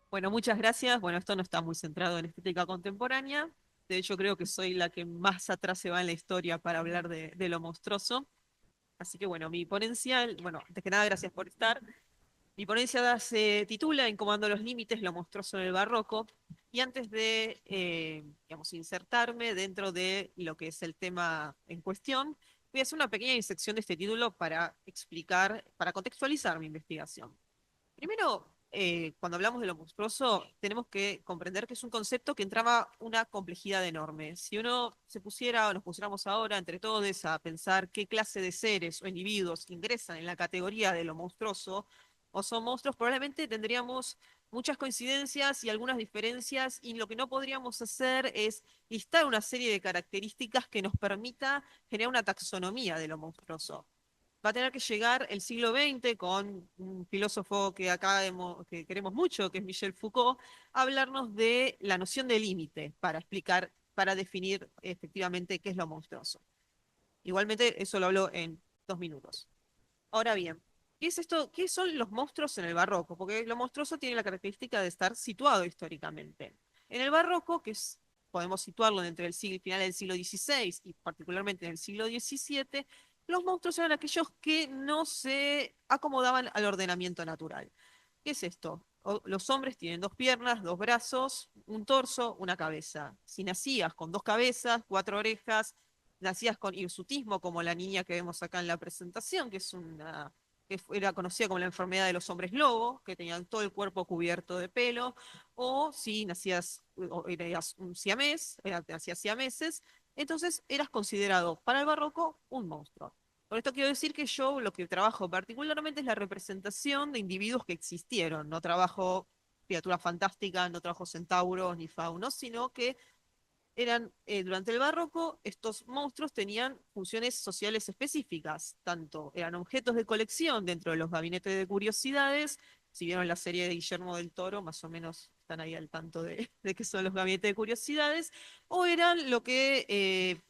Bueno, muchas gracias. Bueno, esto no está muy centrado en estética contemporánea. De hecho, creo que soy la que más atrás se va en la historia para hablar de lo monstruoso. Así que bueno, mi ponencia, bueno, antes que nada, gracias por estar. Mi ponencia se titula Incomodando los límites, lo monstruoso en el barroco. Y antes de, digamos, insertarme dentro de lo que es el tema en cuestión, voy a hacer una pequeña disección de este título para explicar, para contextualizar mi investigación. Primero, cuando hablamos de lo monstruoso, tenemos que comprender que es un concepto que entraba una complejidad enorme. Si uno se pusiera o nos pusiéramos ahora entre todos a pensar qué clase de seres o individuos ingresan en la categoría de lo monstruoso o son monstruos, probablemente tendríamos muchas coincidencias y algunas diferencias, y lo que no podríamos hacer es listar una serie de características que nos permita generar una taxonomía de lo monstruoso. Va a tener que llegar el siglo XX con un filósofo que acá que queremos mucho, que es Michel Foucault, a hablarnos de la noción de límite para explicar, para definir efectivamente qué es lo monstruoso. Igualmente, eso lo hablo en 2 minutos. Ahora bien, ¿qué es esto? ¿Qué son los monstruos en el barroco? Porque lo monstruoso tiene la característica de estar situado históricamente. En el barroco, podemos situarlo entre el siglo, final del siglo XVI y particularmente en el siglo XVII, los monstruos eran aquellos que no se acomodaban al ordenamiento natural. ¿Qué es esto? Los hombres tienen 2 piernas, 2 brazos, un torso, una cabeza. Si nacías con 2 cabezas, 4 orejas, nacías con hirsutismo, como la niña que vemos acá en la presentación, que es una era conocida como la enfermedad de los hombres lobo, que tenían todo el cuerpo cubierto de pelo, o si nacías o eras un siamés, nacías siameses, entonces eras considerado para el barroco un monstruo. Con esto quiero decir que yo lo que trabajo particularmente es la representación de individuos que existieron. No trabajo criaturas fantásticas, no trabajo centauros ni faunos, sino que eran, durante el barroco, estos monstruos tenían funciones sociales específicas. Tanto eran objetos de colección dentro de los gabinetes de curiosidades. Si vieron la serie de Guillermo del Toro, más o menos están ahí al tanto de qué son los gabinetes de curiosidades, o eran lo que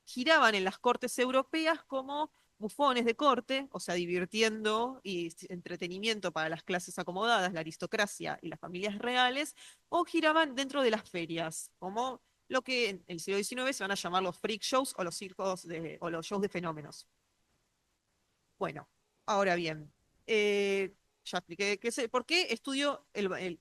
giraban en las cortes europeas como bufones de corte, o sea, divirtiendo y entretenimiento para las clases acomodadas, la aristocracia y las familias reales, o giraban dentro de las ferias, como lo que en el siglo XIX se van a llamar los freak shows o los circos o los shows de fenómenos. Bueno, ahora bien, ya expliqué por qué estudio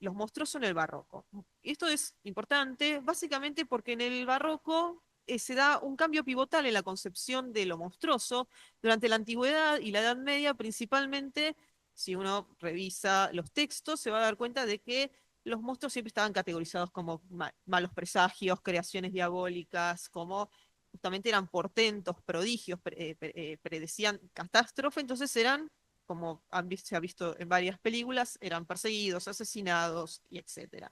los monstruosos en el barroco. Esto es importante básicamente porque en el barroco se da un cambio pivotal en la concepción de lo monstruoso. Durante la antigüedad y la Edad Media, principalmente, si uno revisa los textos, se va a dar cuenta de que los monstruos siempre estaban categorizados como malos presagios, creaciones diabólicas, como justamente eran portentos, prodigios, predecían catástrofe, entonces eran, como se ha visto en varias películas, eran perseguidos, asesinados y etcétera.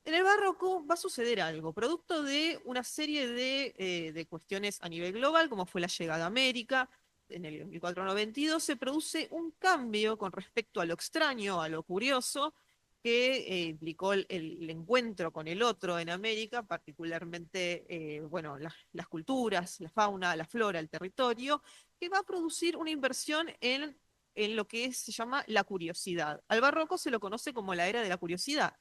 En el barroco va a suceder algo, producto de una serie de cuestiones a nivel global, como fue la llegada a América. En el 1492 se produce un cambio con respecto a lo extraño, a lo curioso, que implicó el encuentro con el otro en América, particularmente bueno, las culturas, la fauna, la flora, el territorio, que va a producir una inversión en lo que se llama la curiosidad. Al barroco se lo conoce como la era de la curiosidad.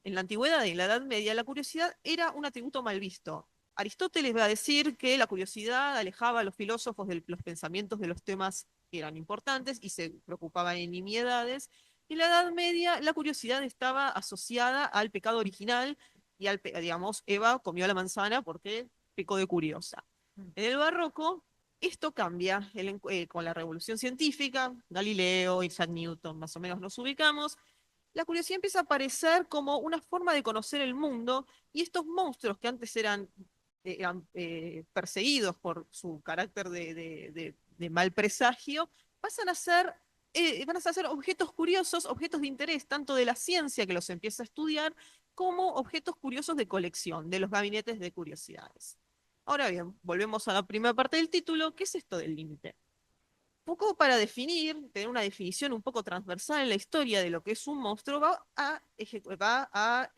En la antigüedad y en la Edad Media, la curiosidad era un atributo mal visto. Aristóteles va a decir que la curiosidad alejaba a los filósofos de los pensamientos de los temas que eran importantes y se preocupaban en nimiedades. En la Edad Media, la curiosidad estaba asociada al pecado original y digamos, Eva comió la manzana porque pecó de curiosa. En el barroco, esto cambia con la revolución científica, Galileo, Isaac Newton, más o menos nos ubicamos. La curiosidad empieza a aparecer como una forma de conocer el mundo, y estos monstruos que antes eran perseguidos por su carácter de mal presagio, pasan a ser, van a ser objetos curiosos, objetos de interés tanto de la ciencia que los empieza a estudiar, como objetos curiosos de colección, de los gabinetes de curiosidades. Ahora bien, volvemos a la primera parte del título. ¿Qué es esto del límite? Poco para definir, tener una definición un poco transversal en la historia de lo que es un monstruo, va a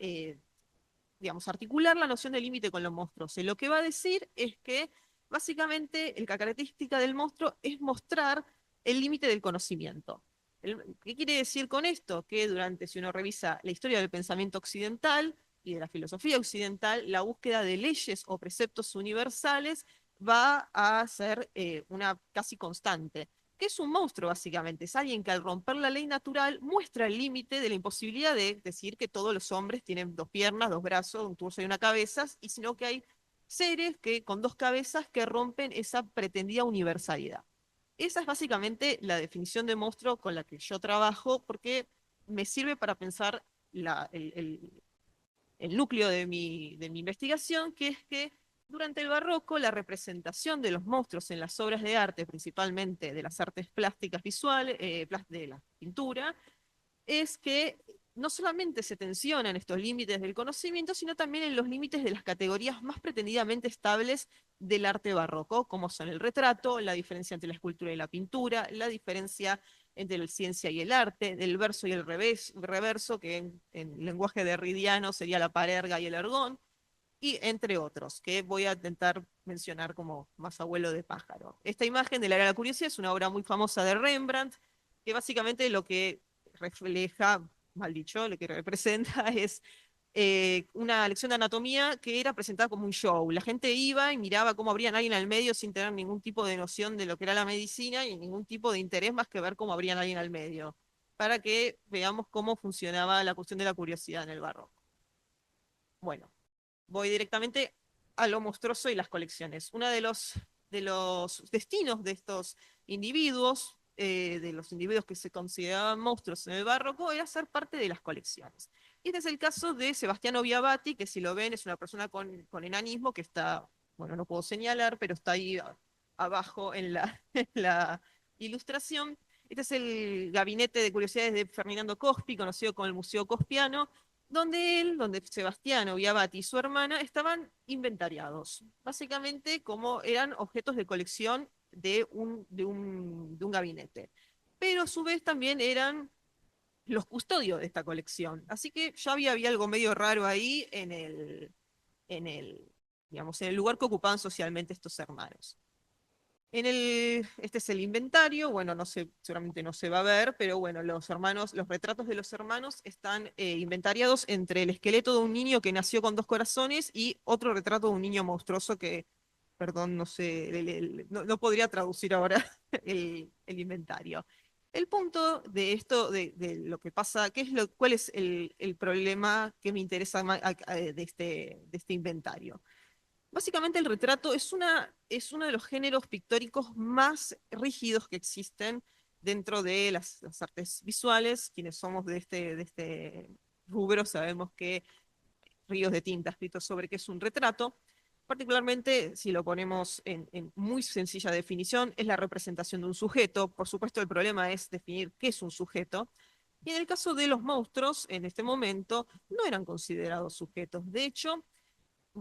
digamos, articular la noción de límite con los monstruos. Y lo que va a decir es que básicamente la característica del monstruo es mostrar el límite del conocimiento. ¿Qué quiere decir con esto? Que si uno revisa la historia del pensamiento occidental y de la filosofía occidental, la búsqueda de leyes o preceptos universales va a ser una casi constante. Que es un monstruo, básicamente. Es alguien que al romper la ley natural muestra el límite de la imposibilidad de decir que todos los hombres tienen dos piernas, dos brazos, un torso y una cabeza, y sino que hay seres que con dos cabezas que rompen esa pretendida universalidad. Esa es básicamente la definición de monstruo con la que yo trabajo porque me sirve para pensar el núcleo de mi investigación, que es que durante el barroco la representación de los monstruos en las obras de arte, principalmente de las artes plásticas visuales, de la pintura, es que no solamente se tensionan estos límites del conocimiento, sino también en los límites de las categorías más pretendidamente estables del arte barroco, como son el retrato, la diferencia entre la escultura y la pintura, la diferencia entre la ciencia y el arte, del verso y el reverso, que en lenguaje derridiano sería la parerga y el ergón, y entre otros, que voy a intentar mencionar como más abuelo de pájaro. Esta imagen de la era de la curiosidad es una obra muy famosa de Rembrandt, que básicamente lo que refleja, mal dicho, lo que representa es una lección de anatomía que era presentada como un show. La gente iba y miraba cómo abrían a alguien al medio sin tener ningún tipo de noción de lo que era la medicina y ningún tipo de interés más que ver cómo abrían a alguien al medio, para que veamos cómo funcionaba la cuestión de la curiosidad en el barroco. Bueno, voy directamente a lo monstruoso y las colecciones. Uno de los destinos de estos individuos, de los individuos que se consideraban monstruos en el barroco, era ser parte de las colecciones. Y este es el caso de Sebastiano Viavati, que si lo ven es una persona con enanismo que está, bueno, no puedo señalar, pero está ahí abajo en en la ilustración. Este es el gabinete de curiosidades de Ferdinando Cospi, conocido como el Museo Cospiano, donde Sebastiano Viavati y su hermana estaban inventariados, básicamente como eran objetos de colección de un gabinete. Pero a su vez también eran los custodios de esta colección. Así que ya había algo medio raro ahí en digamos, en el lugar que ocupaban socialmente estos hermanos. Este es el inventario, bueno, no sé, seguramente no se va a ver, pero bueno, los retratos de los hermanos están inventariados entre el esqueleto de un niño que nació con dos corazones y otro retrato de un niño monstruoso que, perdón, no sé, no podría traducir ahora el inventario. El punto de esto, de lo que pasa, cuál es el problema que me interesa de este inventario? Básicamente el retrato es uno de los géneros pictóricos más rígidos que existen dentro de las artes visuales. Quienes somos de este rubro sabemos que ríos de tinta escritos sobre qué es un retrato. Particularmente, si lo ponemos en muy sencilla definición, es la representación de un sujeto. Por supuesto, el problema es definir qué es un sujeto. Y en el caso de los monstruos, en este momento, no eran considerados sujetos. De hecho,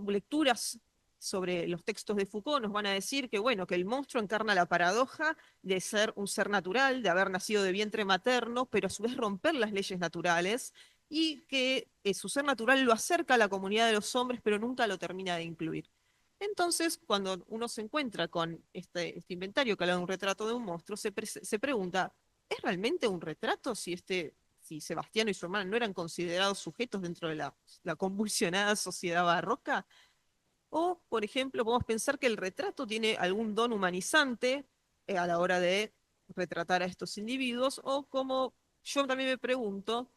lecturas sobre los textos de Foucault nos van a decir que, bueno, que el monstruo encarna la paradoja de ser un ser natural, de haber nacido de vientre materno, pero a su vez romper las leyes naturales, y que su ser natural lo acerca a la comunidad de los hombres, pero nunca lo termina de incluir. Entonces, cuando uno se encuentra con este inventario que habla de un retrato de un monstruo, se pregunta, ¿es realmente un retrato si Sebastiano y su hermana no eran considerados sujetos dentro de la convulsionada sociedad barroca? O, por ejemplo, podemos pensar que el retrato tiene algún don humanizante a la hora de retratar a estos individuos, o como yo también me pregunto,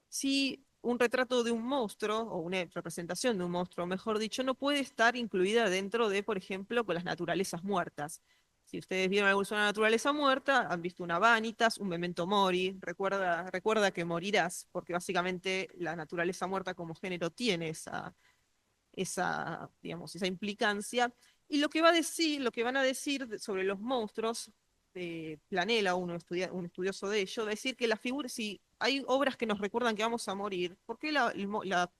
si un retrato de un monstruo, o una representación de un monstruo, mejor dicho, no puede estar incluida dentro de, por ejemplo, con las naturalezas muertas. Si ustedes vieron alguna naturaleza muerta, han visto una vanitas, un memento mori, recuerda que morirás, porque básicamente la naturaleza muerta como género tiene digamos, esa implicancia. Y lo que va a decir, lo que van a decir sobre los monstruos, Planella, un estudioso de ello, va a decir que la figura, si hay obras que nos recuerdan que vamos a morir, ¿por qué la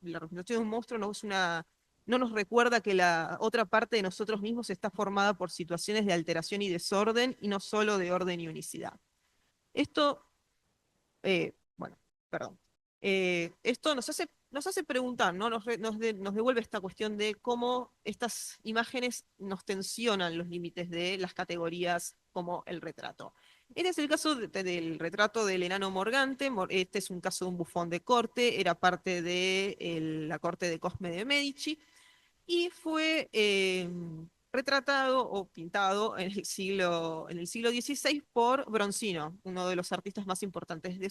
representación de un monstruo no nos recuerda que la otra parte de nosotros mismos está formada por situaciones de alteración y desorden y no solo de orden y unicidad? Esto bueno, perdón. Esto nos hace preguntar, ¿no? Nos devuelve esta cuestión de cómo estas imágenes nos tensionan los límites de las categorías como el retrato. Este es el caso del retrato del enano Morgante. Este es un caso de un bufón de corte, era parte de la corte de Cosme de Medici y fue retratado o pintado en el siglo XVI por Bronzino, uno de los artistas más importantes de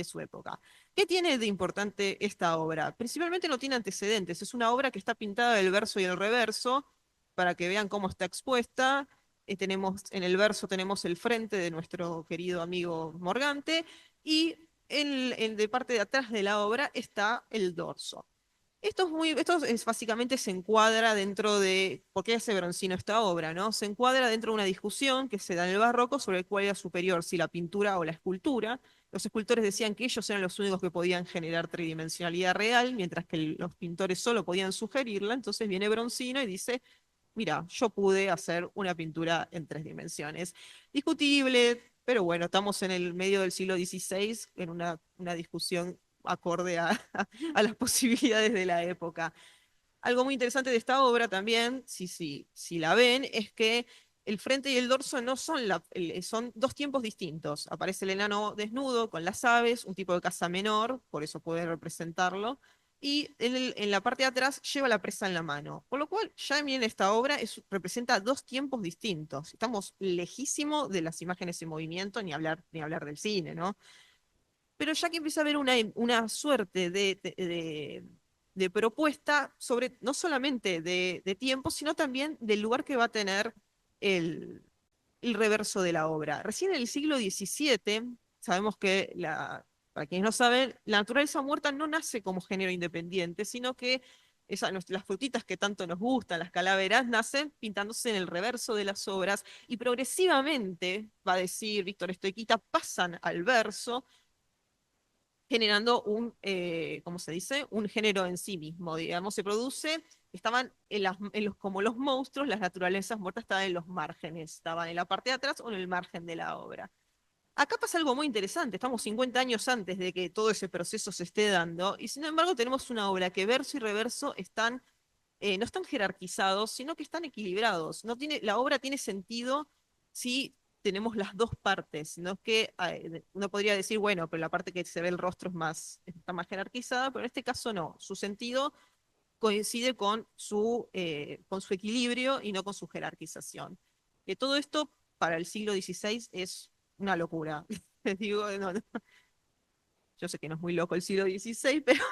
su época. ¿Qué tiene de importante esta obra? Principalmente no tiene antecedentes, es una obra que está pintada del verso y el reverso, para que vean cómo está expuesta. En el verso tenemos el frente de nuestro querido amigo Morgante y de parte de atrás de la obra está el dorso. Esto es básicamente se encuadra dentro de, ¿por qué hace Bronzino esta obra, no? Se encuadra dentro de una discusión que se da en el barroco sobre cuál era superior, si la pintura o la escultura. Los escultores decían que ellos eran los únicos que podían generar tridimensionalidad real, mientras que los pintores solo podían sugerirla. Entonces viene Bronzino y dice, mira, yo pude hacer una pintura en 3 dimensiones. Discutible, pero bueno, estamos en el medio del siglo XVI en una discusión acorde a las posibilidades de la época. Algo muy interesante de esta obra también, si la ven, es que el frente y el dorso no son, son dos tiempos distintos. Aparece el enano desnudo con las aves, un tipo de caza menor, por eso puede representarlo, y en la parte de atrás lleva la presa en la mano. Por lo cual, ya en esta obra representa dos tiempos distintos. Estamos lejísimo de las imágenes en movimiento, ni hablar del cine, ¿no? Pero ya que empieza a haber una suerte de propuesta sobre no solamente de tiempo, sino también del lugar que va a tener el, el reverso de la obra. Recién en el siglo XVII, sabemos que, para quienes no saben, la naturaleza muerta no nace como género independiente, sino que las frutitas que tanto nos gustan, las calaveras, nacen pintándose en el reverso de las obras y progresivamente, va a decir Víctor Estoiquita, pasan al verso generando ¿cómo se dice? Un género en sí mismo, digamos, se produce, estaban como los monstruos, las naturalezas muertas estaban en los márgenes, estaban en la parte de atrás o en el margen de la obra. Acá pasa algo muy interesante, estamos 50 años antes de que todo ese proceso se esté dando, y sin embargo tenemos una obra que verso y reverso no están jerarquizados, sino que están equilibrados. La obra tiene sentido si tenemos las dos partes. No es que uno podría decir, bueno, pero la parte que se ve el rostro está más jerarquizada, pero en este caso no. Su sentido coincide con su equilibrio y no con su jerarquización. Que todo esto para el siglo XVI es una locura. Les digo, yo sé que no es muy loco el siglo XVI, pero,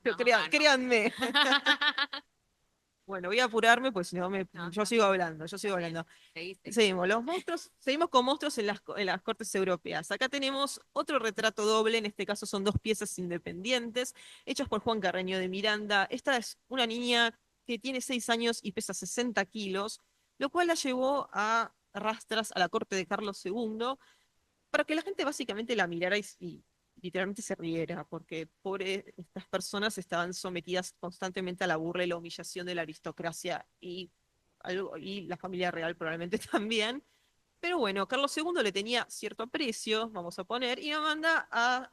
pero No, acá no. créanme. Bueno, voy a apurarme, pues si no No, yo está sigo bien, hablando, yo sigo está bien. hablando. Seguí, seguí. Seguimos con monstruos en las cortes europeas. Acá tenemos otro retrato doble, en este caso son dos piezas independientes, hechas por Juan Carreño de Miranda. Esta es una niña que tiene 6 años y pesa 60 kilos, lo cual la llevó a rastras a la corte de Carlos II, para que la gente básicamente la mirara y literalmente se riera, porque pobre, estas personas estaban sometidas constantemente a la burla y la humillación de la aristocracia y la familia real probablemente también. Pero bueno, Carlos II le tenía cierto aprecio, vamos a poner, y la manda a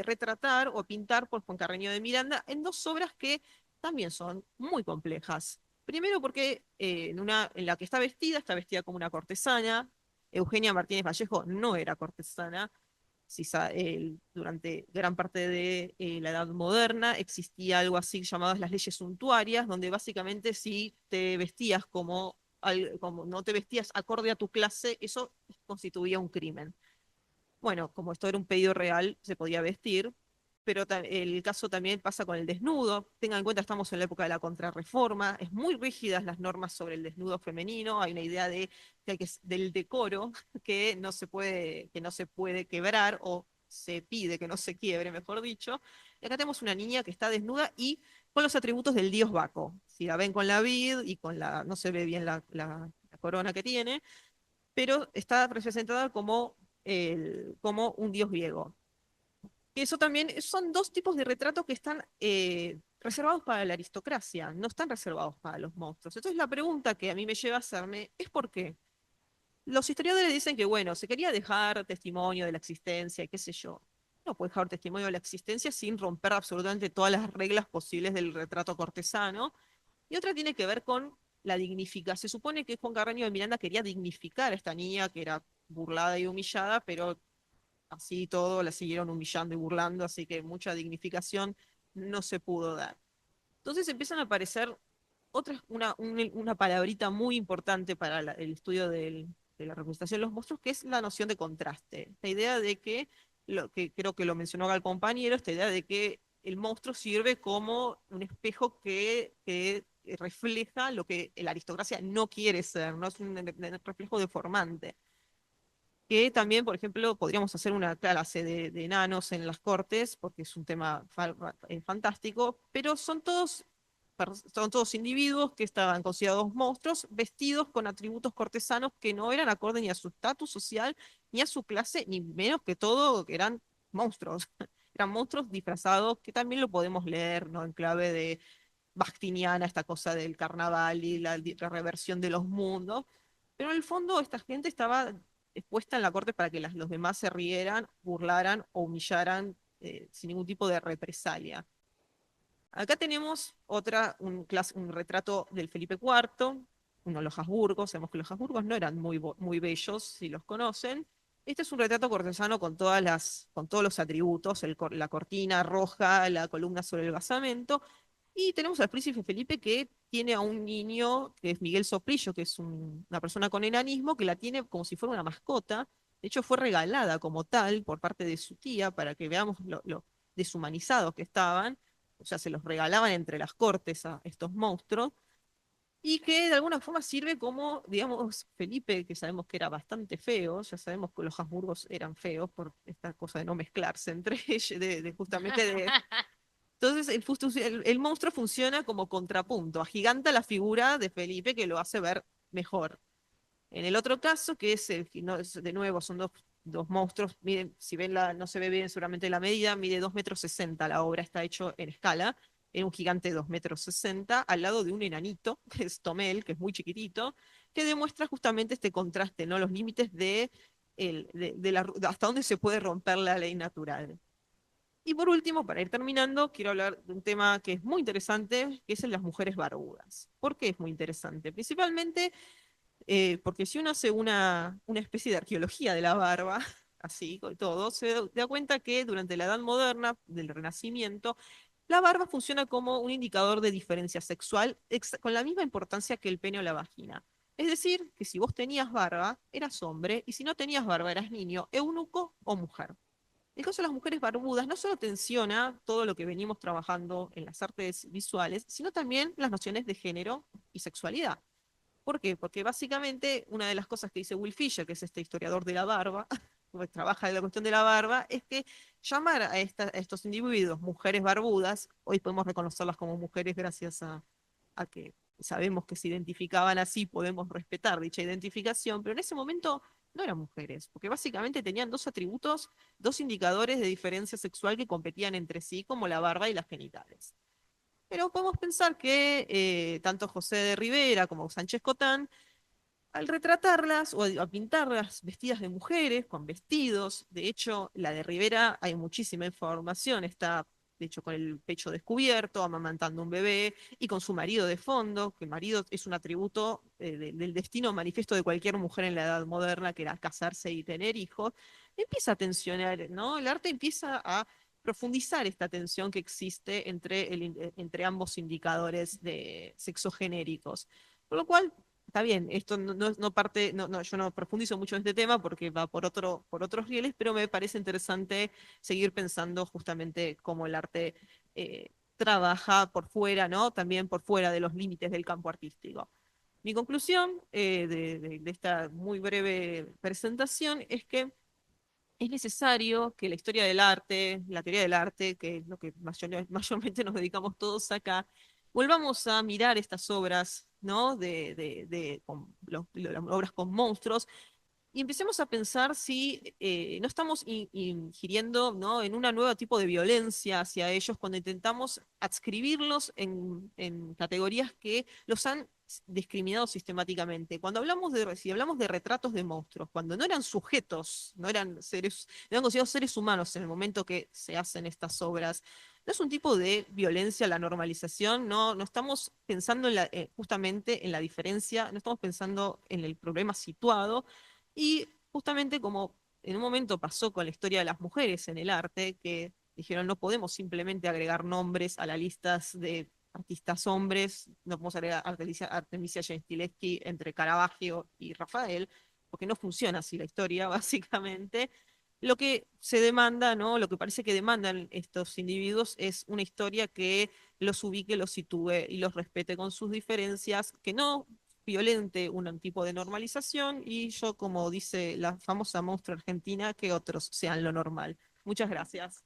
retratar o pintar por Juan Carreño de Miranda en dos obras que también son muy complejas. Primero porque en la que está vestida como una cortesana. Eugenia Martínez Vallejo no era cortesana. Durante gran parte de la Edad Moderna existía algo así llamadas las leyes suntuarias, donde básicamente si te vestías como no te vestías acorde a tu clase, eso constituía un crimen. Bueno, como esto era un pedido real, se podía vestir, pero el caso también pasa con el desnudo. Tengan en cuenta, estamos en la época de la contrarreforma, es muy rígidas las normas sobre el desnudo femenino, hay una idea del decoro que no se puede quebrar o se pide que no se quiebre, mejor dicho. Y acá tenemos una niña que está desnuda y con los atributos del dios Baco. Si la ven con la vid y no se ve bien la corona que tiene, pero está representada como un dios griego. Eso también son dos tipos de retratos que están reservados para la aristocracia, no están reservados para los monstruos. Entonces la pregunta que a mí me lleva a hacerme es ¿por qué? Los historiadores dicen que, bueno, se quería dejar testimonio de la existencia, y qué sé yo. No puede dejar testimonio de la existencia sin romper absolutamente todas las reglas posibles del retrato cortesano. Y otra tiene que ver con la dignificación. Se supone que Juan Carreño de Miranda quería dignificar a esta niña que era burlada y humillada, pero así todo la siguieron humillando y burlando, así que mucha dignificación no se pudo dar. Entonces empiezan a aparecer una palabrita muy importante para el estudio de la representación de los monstruos, que es la noción de contraste. La idea de que, lo que creo que lo mencionó el compañero, esta idea de que el monstruo sirve como un espejo que refleja lo que la aristocracia no quiere ser, no es un reflejo deformante. Que también, por ejemplo, podríamos hacer una clase de enanos en las cortes, porque es un tema fantástico, pero son todos individuos que estaban considerados monstruos, vestidos con atributos cortesanos que no eran acorde ni a su estatus social, ni a su clase, ni menos que todo, que eran monstruos. Eran monstruos disfrazados, que también lo podemos leer, ¿no? En clave de Bastiniana, esta cosa del carnaval y la reversión de los mundos. Pero en el fondo esta gente estaba expuesta en la corte para que los demás se rieran, burlaran o humillaran sin ningún tipo de represalia. Acá tenemos un retrato del Felipe IV, uno de los Habsburgos. Sabemos que los Habsburgos no eran muy bellos, si los conocen. Este es un retrato cortesano con todos los atributos, la cortina roja, la columna sobre el basamento, y tenemos al príncipe Felipe que tiene a un niño, que es Miguel Soprillo, que es una persona con enanismo, que la tiene como si fuera una mascota. De hecho, fue regalada como tal por parte de su tía para que veamos lo deshumanizados que estaban. O sea, se los regalaban entre las cortes a estos monstruos. Y que de alguna forma sirve como, digamos, Felipe, que sabemos que era bastante feo, ya sabemos que los Habsburgos eran feos por esta cosa de no mezclarse entre ellos, justamente de, entonces el monstruo funciona como contrapunto, agiganta la figura de Felipe que lo hace ver mejor. En el otro caso, que es no, de nuevo, son dos monstruos, miren, si ven no se ve bien seguramente la medida, mide 2,60 m, la obra está hecho en escala, en un gigante de 2,60 m, al lado de un enanito, que es Tomel, que es muy chiquitito, que demuestra justamente este contraste, ¿no? Los límites hasta dónde se puede romper la ley natural. Y por último, para ir terminando, quiero hablar de un tema que es muy interesante, que es el de las mujeres barbudas. ¿Por qué es muy interesante? Principalmente porque si uno hace una especie de arqueología de la barba, así, con todo, se da cuenta que durante la Edad Moderna, del Renacimiento, la barba funciona como un indicador de diferencia sexual con la misma importancia que el pene o la vagina. Es decir, que si vos tenías barba, eras hombre, y si no tenías barba, eras niño, eunuco o mujer. El caso de las mujeres barbudas no solo tensiona todo lo que venimos trabajando en las artes visuales, sino también las nociones de género y sexualidad. ¿Por qué? Porque básicamente una de las cosas que dice Will Fisher, que es este historiador de la barba, que trabaja en la cuestión de la barba, es que llamar a estos individuos mujeres barbudas, hoy podemos reconocerlas como mujeres gracias a que sabemos que se identificaban así, podemos respetar dicha identificación, pero en ese momento no eran mujeres, porque básicamente tenían dos atributos, dos indicadores de diferencia sexual que competían entre sí, como la barba y las genitales. Pero podemos pensar que tanto José de Rivera como Sánchez Cotán, al retratarlas o a pintarlas vestidas de mujeres, con vestidos, de hecho, la de Rivera hay muchísima información, está de hecho con el pecho descubierto, amamantando un bebé y con su marido de fondo, que el marido es un atributo del destino manifiesto de cualquier mujer en la edad moderna, que era casarse y tener hijos, empieza a tensionar, ¿no? El arte empieza a profundizar esta tensión que existe entre ambos indicadores de sexogenéricos. Por lo cual, está bien, esto no parte, yo no profundizo mucho en este tema porque va por otros rieles, pero me parece interesante seguir pensando justamente cómo el arte trabaja por fuera, ¿no? También por fuera de los límites del campo artístico. Mi conclusión de esta muy breve presentación es que es necesario que la historia del arte, la teoría del arte, que es lo que mayormente nos dedicamos todos acá, volvamos a mirar estas obras, ¿no? Las obras con monstruos, y empecemos a pensar si no estamos ingiriendo, ¿no? En un nuevo tipo de violencia hacia ellos cuando intentamos adscribirlos en categorías que los han discriminado sistemáticamente. Si hablamos de retratos de monstruos, cuando no eran sujetos, no eran seres, no eran considerados seres humanos en el momento que se hacen estas obras, no es un tipo de violencia la normalización, no estamos pensando justamente en la diferencia, no estamos pensando en el problema situado, y justamente como en un momento pasó con la historia de las mujeres en el arte, que dijeron no podemos simplemente agregar nombres a las listas de artistas hombres, no podemos agregar Artemisia Gentileschi entre Caravaggio y Rafael, porque no funciona así la historia, básicamente. Lo que se demanda, ¿no? Lo que parece que demandan estos individuos es una historia que los ubique, los sitúe y los respete con sus diferencias, que no violente un tipo de normalización y yo, como dice la famosa monstrua argentina, que otros sean lo normal. Muchas gracias.